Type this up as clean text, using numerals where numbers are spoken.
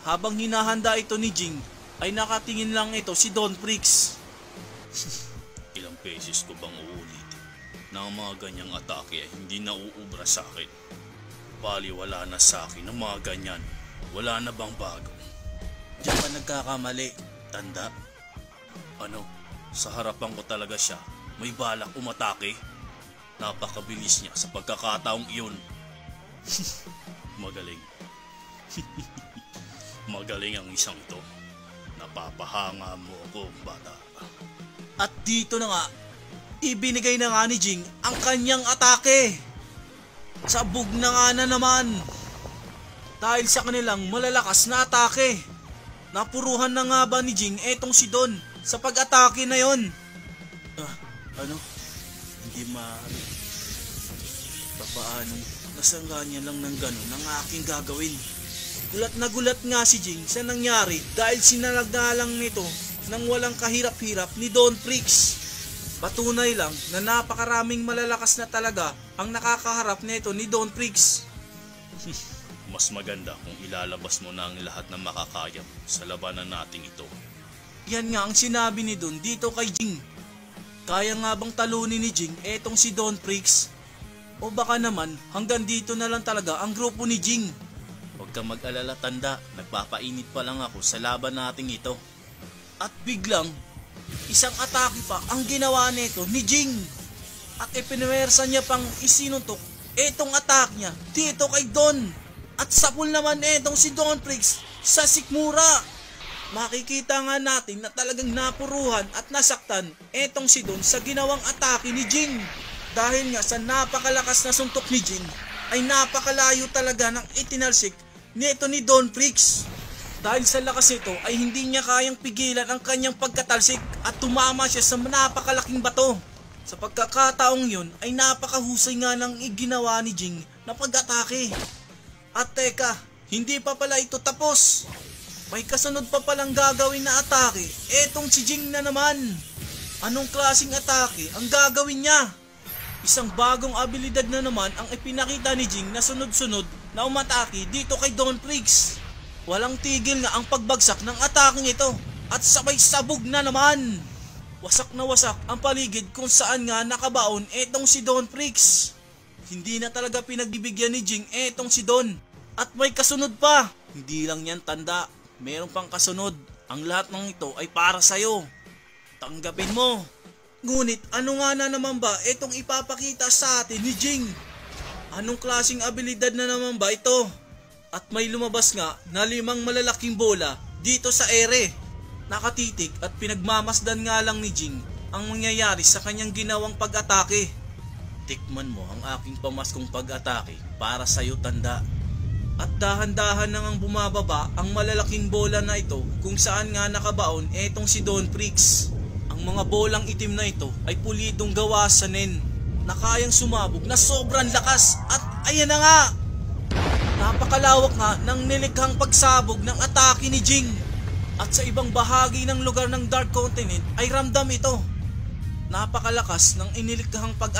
habang hinahanda ito ni Jing ay nakatingin lang ito si Don Prix. Ilang beses ko bang uulitin na ang mga ganyang atake ay hindi nauubra sa akin? Baliwala na sa akin ang mga ganyan. Wala na bang bago? Diyan ka nagkakamali, tanda. Ano? Sa harapan ko talaga siya. May balak umatake. Napakabilis niya sa pagkakataong iyon. Magaling. Magaling ang isang ito. Napapahanga mo ako, bata. At dito na nga, ibinigay na nga ni Jing ang kanyang atake. Sabog na nga na naman. Dahil sa kanilang malalakas na atake. Napuruhan na nga ba ni Jing etong si Don sa pag-atake na yon? Ano? Hindi maaari. Paano? Nasangganyan lang ng ganun ang aking gagawin. Gulat nga si Jing sa nangyari dahil sinalagdalang nito ng walang kahirap-hirap ni Don Prix. Patunay lang na napakaraming malalakas na talaga ang nakakaharap nito ni Don Prix. Mas maganda kung ilalabas mo na ang lahat ng makakaya sa labanan nating ito. Yan nga ang sinabi ni Don dito kay Jing. Kaya nga bang talunin ni Jing etong si Don Prix? O baka naman hanggang dito na lang talaga ang grupo ni Jing? Huwag kang mag-alala, tanda. Nagpapainit pa lang ako sa laban nating ito. At biglang, isang atake pa ang ginawa nito ni Jing. At ipinwersa niya pang isinuntok etong atake niya dito kay Don. At sapul naman etong si Don Prix sa sikmura. Makikita nga natin na talagang napuruhan at nasaktan etong si Don sa ginawang atake ni Jing. Dahil nga sa napakalakas na suntok ni Jing ay napakalayo talaga ng itinalsik nito ni Don Prix. Dahil sa lakas nito ay hindi niya kayang pigilan ang kanyang pagkatalsik at tumama siya sa napakalaking bato. Sa pagkakataong yun ay napakahusay nga ng iginawa ni Jing na pag-atake. At teka, hindi pa pala ito tapos. May kasunod pa palang gagawin na atake etong si Jing na naman. Anong klaseng atake ang gagawin niya? Isang bagong abilidad na naman ang ipinakita ni Jing na sunod-sunod na umatake dito kay Don Prix. Walang tigil nga ang pagbagsak ng ataking ito at sabay sabog na naman. Wasak na wasak ang paligid kung saan nga nakabaon etong si Don Prix. Hindi na talaga pinagbibigyan ni Jing etong si Don. At may kasunod pa. Hindi lang yan, tanda. Meron pang kasunod. Ang lahat ng ito ay para sa'yo. Tanggapin mo. Ngunit ano nga na naman ba itong ipapakita sa atin ni Jing? Anong klaseng abilidad na naman ba ito? At may lumabas nga na 5 malalaking bola dito sa ere. Nakatitig at pinagmamasdan nga lang ni Jing ang mangyayari sa kanyang ginawang pag-atake. Tikman mo ang aking pamaskong pag-atake para sa'yo, tanda. At dahan-dahan na ngang bumababa ang malalaking bola na ito kung saan nga nakabaon etong si Don Prix. Ang mga bolang itim na ito ay pulitong gawa sa nen na kayang sumabog na sobrang lakas at ayan na nga! Napakalawak nga ng nilikhang pagsabog ng atake ni Jing at sa ibang bahagi ng lugar ng Dark Continent ay ramdam ito. Napakalakas ng inilikhang pag-atake